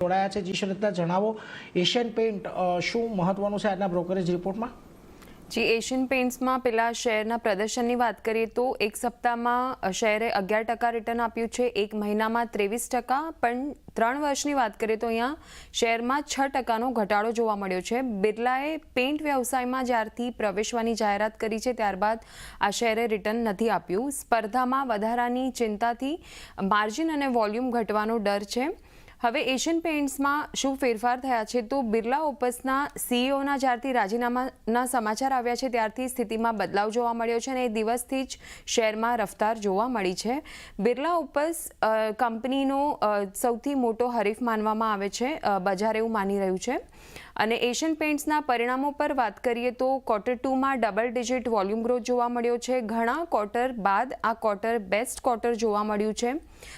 જોડાયા છે જી સુનિતા, જણાવો એશિયન પેઇન્ટ શું મહત્વનું છે આજના બ્રોકરેજ રિપોર્ટમાં? જી, એશિયન પેઇન્ટ્સમાં પેલા શેરના પ્રદર્શનની વાત કરીએ તો એક સપ્તાહમાં શેરે 11% રિટર્ન આપ્યું છે, એક મહિનામાં 23%, પણ 3 વર્ષની વાત કરીએ તો અહીંયા શેરમાં 6%નો ઘટાડો જોવા મળ્યો છે. બિરલાએ પેઇન્ટ વ્યવસાયમાં જ્યારથી પ્રવેશવાની જાહેરાત કરી છે ત્યારબાદ આ શેરે રિટર્ન નથી આપ્યું. સ્પર્ધામાં વધારાની ચિંતાથી માર્જિન અને વોલ્યુમ ઘટવાનો ડર છે. હવે એશિયન પેઇન્ટ્સમાં શું ફેરફાર થયા છે તો બિરલા ઓપસના સીઈઓના જ્યારથી રાજીનામાના સમાચાર આવ્યા છે ત્યારથી સ્થિતિમાં બદલાવ જોવા મળ્યો છે અને એ દિવસથી જ શેરમાં રફતાર જોવા મળી છે. બિરલા ઓપસ કંપનીનો સૌથી મોટો હરીફ માનવામાં આવે છે, બજાર એવું માની રહ્યું છે. અને એશિયન પેઇન્ટ્સના પરિણામો પર વાત કરીએ તો Q2માં ડબલ ડિજિટ વોલ્યુમ ગ્રોથ જોવા મળ્યો છે. ઘણા ક્વાર્ટર બાદ આ ક્વાર્ટર બેસ્ટ ક્વાર્ટર જોવા મળ્યું છે.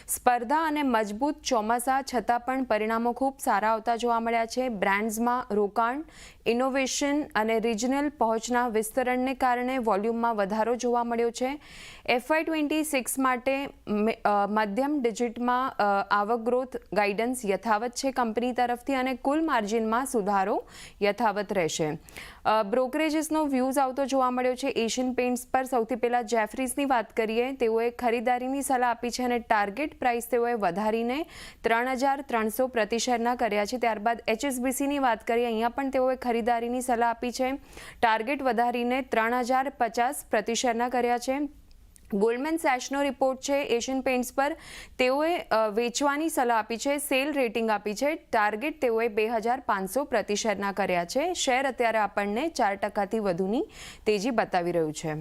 સ્પર્ધા અને મજબૂત ચોમાસા છતાં પણ પરિણામો ખૂબ સારા આવતા જોવા મળ્યા છે. બ્રાન્ડ્સમાં રોકાણ, ઇનોવેશન અને રિજનલ પહોંચના વિસ્તરણને કારણે વોલ્યુમમાં વધારો જોવા મળ્યો છે. FY26 માટે મધ્યમ ડિજિટમાં આવક ગ્રોથ ગાઈડન્સ યથાવત છે કંપની તરફથી અને કુલ માર્જિનમાં સુધારો યથાવત રહેશે. બ્રોકરેજીસનો વ્યૂઝ આવતો જોવા મળ્યો છે એશિયન પેઇન્ટ્સ પર. સૌથી પહેલાં જેફરીઝની વાત કરીએ, તેઓએ ખરીદારીની સલાહ આપી છે અને ટાર્ગેટ પ્રાઇસ તેઓએ વધારીને 3,300 પ્રતિ શેરના કર્યા છે. ત્યારબાદ HSBCની વાત કરીએ, અહીંયા પણ તેઓએ ખરીદારીની સલાહ આપી છે, ટાર્ગેટ વધારીને 3,050 પ્રતિ શેરના કર્યા છે. ગોલ્ડમેન સેશનો રિપોર્ટ છે એશિયન પેઇન્ટ્સ પર, તેઓએ વેચવાની સલાહ આપી છે, સેલ રેટિંગ આપી છે, ટાર્ગેટ તેઓએ 2,500 પ્રતિ શેરના કર્યા છે. શેર અત્યારે આપણને 4%થી વધુની તેજી બતાવી રહ્યું છે.